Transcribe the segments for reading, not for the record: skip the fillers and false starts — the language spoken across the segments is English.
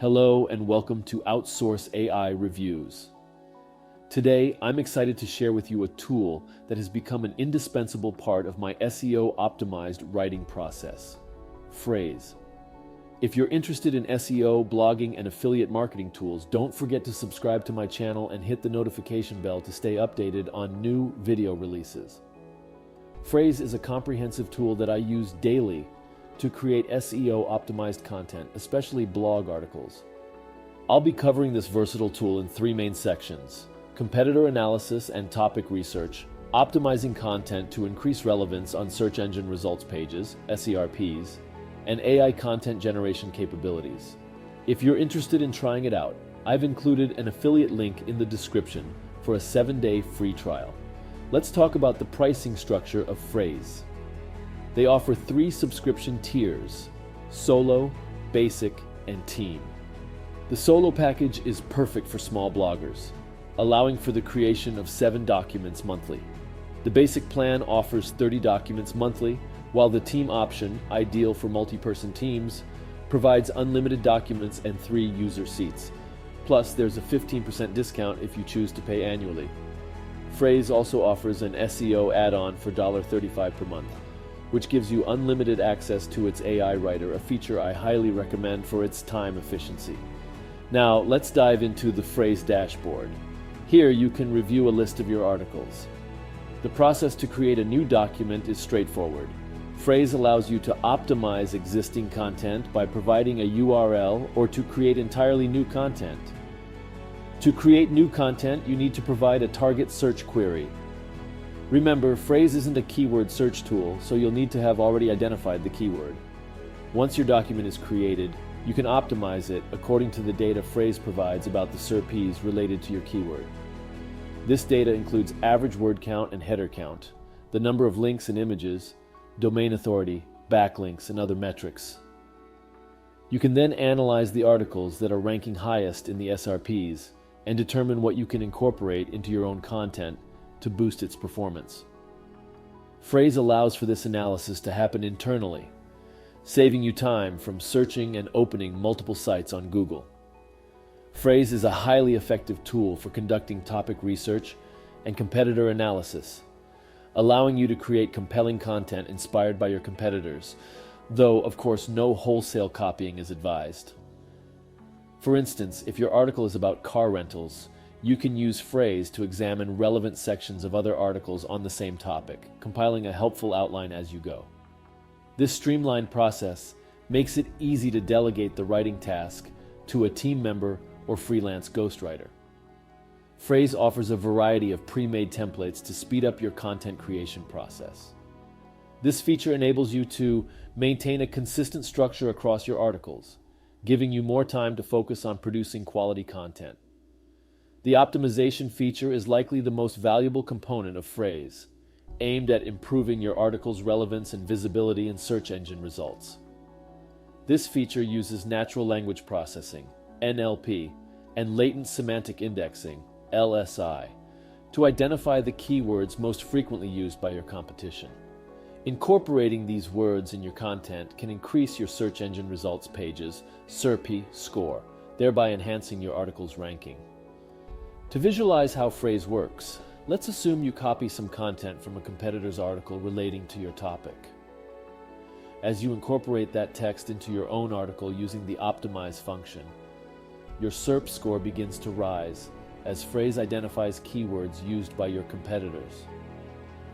Hello and welcome to Outsource AI Reviews. Today, I'm excited to share with you a tool that has become an indispensable part of my SEO-optimized writing process, Frase. If you're interested in SEO, blogging, and affiliate marketing tools, don't forget to subscribe to my channel and hit the notification bell to stay updated on new video releases. Frase is a comprehensive tool that I use daily to create SEO-optimized content, especially blog articles. I'll be covering this versatile tool in three main sections: competitor analysis and topic research, optimizing content to increase relevance on search engine results pages, SERPs, and AI content generation capabilities. If you're interested in trying it out, I've included an affiliate link in the description for a 7-day free trial. Let's talk about the pricing structure of Frase. They offer 3 subscription tiers: Solo, Basic, and Team. The Solo package is perfect for small bloggers, allowing for the creation of 7 documents monthly. The Basic plan offers 30 documents monthly, while the Team option, ideal for multi-person teams, provides unlimited documents and 3 user seats. Plus, there's a 15% discount if you choose to pay annually. Frase also offers an SEO add-on for $35 per month, which gives you unlimited access to its AI writer, a feature I highly recommend for its time efficiency. Now, let's dive into the Frase dashboard. Here, you can review a list of your articles. The process to create a new document is straightforward. Frase allows you to optimize existing content by providing a URL or to create entirely new content. To create new content, you need to provide a target search query. Remember, Frase isn't a keyword search tool, so you'll need to have already identified the keyword. Once your document is created, you can optimize it according to the data Frase provides about the SERPs related to your keyword. This data includes average word count and header count, the number of links and images, domain authority, backlinks, and other metrics. You can then analyze the articles that are ranking highest in the SERPs and determine what you can incorporate into your own content to boost its performance. Frase allows for this analysis to happen internally, saving you time from searching and opening multiple sites on Google. Frase is a highly effective tool for conducting topic research and competitor analysis, allowing you to create compelling content inspired by your competitors, though, of course, no wholesale copying is advised. For instance, if your article is about car rentals, you can use Frase to examine relevant sections of other articles on the same topic, compiling a helpful outline as you go. This streamlined process makes it easy to delegate the writing task to a team member or freelance ghostwriter. Frase offers a variety of pre-made templates to speed up your content creation process. This feature enables you to maintain a consistent structure across your articles, giving you more time to focus on producing quality content. The optimization feature is likely the most valuable component of Frase, aimed at improving your article's relevance and visibility in search engine results. This feature uses natural language processing, NLP, and latent semantic indexing, LSI, to identify the keywords most frequently used by your competition. Incorporating these words in your content can increase your search engine results pages' SERP score, thereby enhancing your article's ranking. To visualize how Frase works, let's assume you copy some content from a competitor's article relating to your topic. As you incorporate that text into your own article using the Optimize function, your SERP score begins to rise as Frase identifies keywords used by your competitors.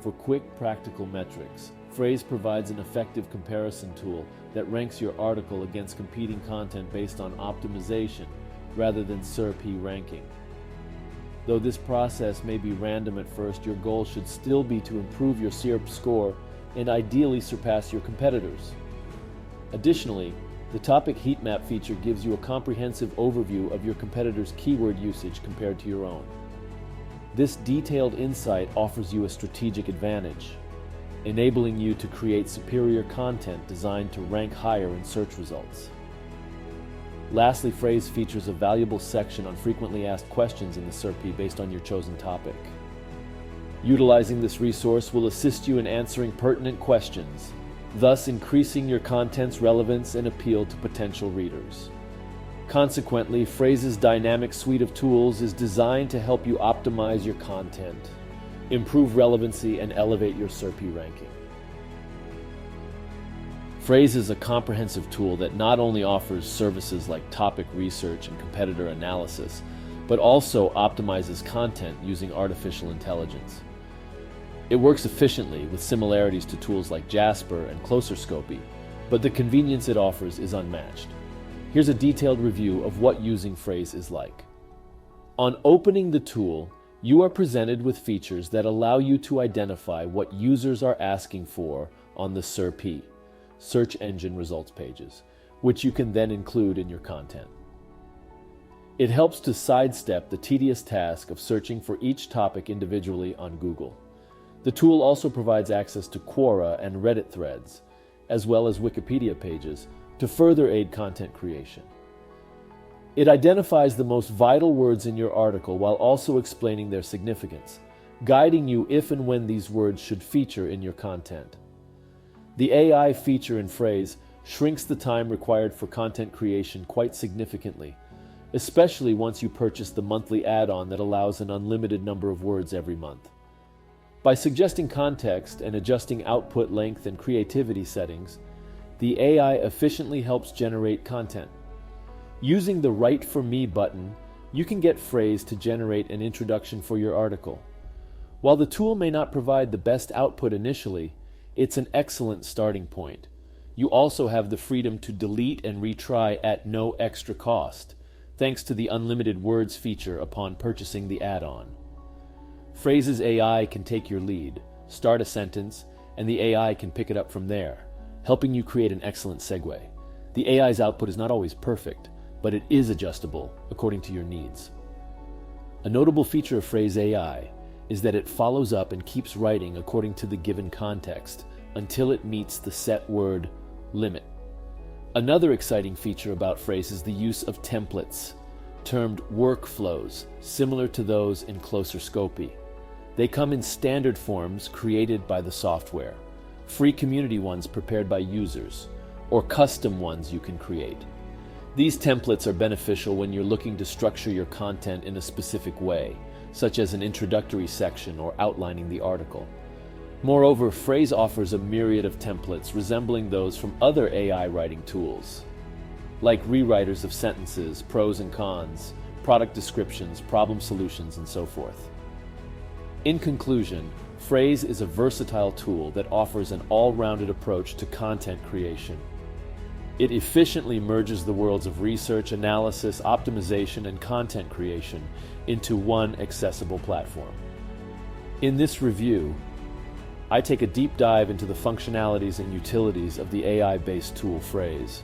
For quick, practical metrics, Frase provides an effective comparison tool that ranks your article against competing content based on optimization rather than SERP ranking. Though this process may be random at first, your goal should still be to improve your SERP score and ideally surpass your competitors. Additionally, the topic heat map feature gives you a comprehensive overview of your competitors' keyword usage compared to your own. This detailed insight offers you a strategic advantage, enabling you to create superior content designed to rank higher in search results. Lastly, Frase features a valuable section on frequently asked questions in the SERP based on your chosen topic. Utilizing this resource will assist you in answering pertinent questions, thus increasing your content's relevance and appeal to potential readers. Consequently, Phrase's dynamic suite of tools is designed to help you optimize your content, improve relevancy, and elevate your SERP ranking. Frase is a comprehensive tool that not only offers services like topic research and competitor analysis, but also optimizes content using artificial intelligence. It works efficiently with similarities to tools like Jasper and CloserScopy, but the convenience it offers is unmatched. Here's a detailed review of what using Frase is like. On opening the tool, you are presented with features that allow you to identify what users are asking for on the SERP, search engine results pages, which you can then include in your content. It helps to sidestep the tedious task of searching for each topic individually on Google. The tool also provides access to Quora and Reddit threads, as well as Wikipedia pages, to further aid content creation. It identifies the most vital words in your article while also explaining their significance, guiding you if and when these words should feature in your content. The AI feature in Frase shrinks the time required for content creation quite significantly, especially once you purchase the monthly add-on that allows an unlimited number of words every month. By suggesting context and adjusting output length and creativity settings, the AI efficiently helps generate content. Using the Write for Me button, you can get Frase to generate an introduction for your article. While the tool may not provide the best output initially, it's an excellent starting point. You also have the freedom to delete and retry at no extra cost, thanks to the unlimited words feature upon purchasing the add-on. Phrase's AI can take your lead, start a sentence, and the AI can pick it up from there, helping you create an excellent segue. The AI's output is not always perfect, but it is adjustable according to your needs. A notable feature of Frase AI is that it follows up and keeps writing according to the given context until it meets the set word limit. Another exciting feature about Frase is the use of templates, termed workflows, similar to those in CloserScopy. They come in standard forms created by the software, free community ones prepared by users, or custom ones you can create. These templates are beneficial when you're looking to structure your content in a specific way, such as an introductory section or outlining the article. Moreover, Frase offers a myriad of templates resembling those from other AI writing tools, like rewriters of sentences, pros and cons, product descriptions, problem solutions, and so forth. In conclusion, Frase is a versatile tool that offers an all-rounded approach to content creation. It efficiently merges the worlds of research, analysis, optimization, and content creation into one accessible platform. In this review, I take a deep dive into the functionalities and utilities of the AI-based tool Frase.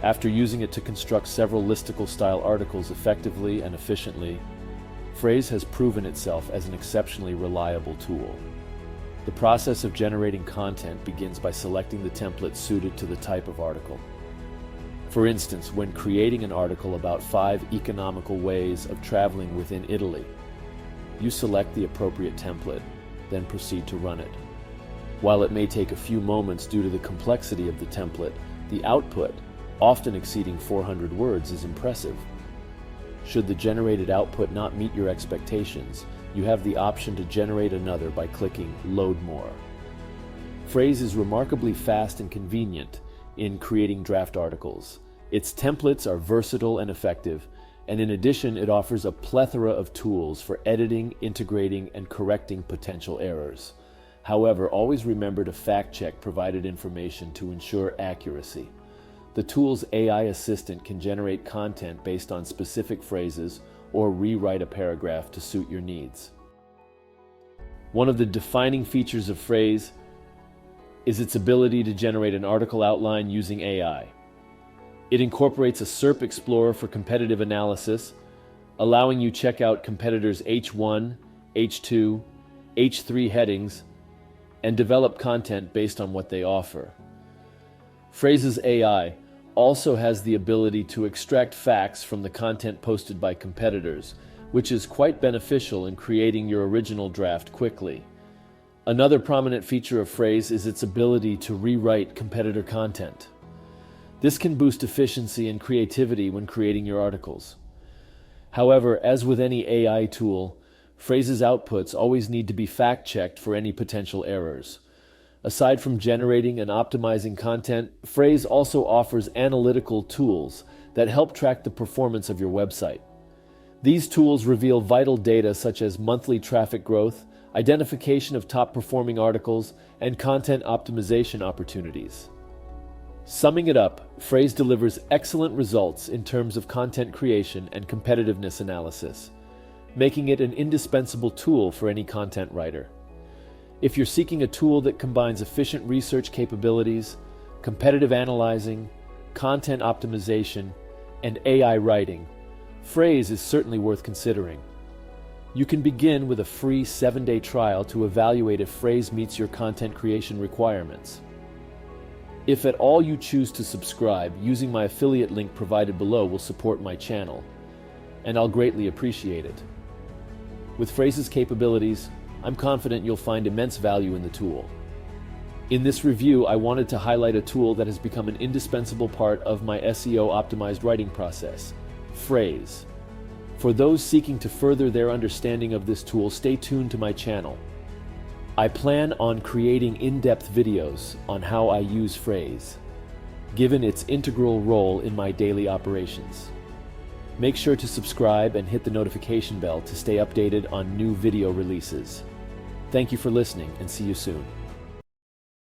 After using it to construct several listicle-style articles effectively and efficiently, Frase has proven itself as an exceptionally reliable tool. The process of generating content begins by selecting the template suited to the type of article. For instance, when creating an article about 5 economical ways of traveling within Italy, you select the appropriate template, then proceed to run it. While it may take a few moments due to the complexity of the template, the output, often exceeding 400 words, is impressive. Should the generated output not meet your expectations, you have the option to generate another by clicking Load More. Frase is remarkably fast and convenient in creating draft articles. Its templates are versatile and effective, and in addition, it offers a plethora of tools for editing, integrating, and correcting potential errors. However, always remember to fact-check provided information to ensure accuracy. The tool's AI assistant can generate content based on specific phrases or rewrite a paragraph to suit your needs. One of the defining features of Frase is its ability to generate an article outline using AI. It incorporates a SERP Explorer for competitive analysis, allowing you to check out competitors' H1, H2, H3 headings, and develop content based on what they offer. Phrase's AI also has the ability to extract facts from the content posted by competitors, which is quite beneficial in creating your original draft quickly. Another prominent feature of Frase is its ability to rewrite competitor content. This can boost efficiency and creativity when creating your articles. However, as with any AI tool, Phrase's outputs always need to be fact-checked for any potential errors. Aside from generating and optimizing content, Frase also offers analytical tools that help track the performance of your website. These tools reveal vital data such as monthly traffic growth, identification of top-performing articles, and content optimization opportunities. Summing it up, Frase delivers excellent results in terms of content creation and competitiveness analysis, making it an indispensable tool for any content writer. If you're seeking a tool that combines efficient research capabilities, competitive analyzing, content optimization, and AI writing, Frase is certainly worth considering. You can begin with a free 7-day trial to evaluate if Frase meets your content creation requirements. If at all you choose to subscribe, using my affiliate link provided below will support my channel, and I'll greatly appreciate it. With Phrase's capabilities, I'm confident you'll find immense value in the tool. In this review, I wanted to highlight a tool that has become an indispensable part of my SEO-optimized writing process, Frase. For those seeking to further their understanding of this tool, stay tuned to my channel. I plan on creating in-depth videos on how I use Frase, given its integral role in my daily operations. Make sure to subscribe and hit the notification bell to stay updated on new video releases. Thank you for listening, and see you soon.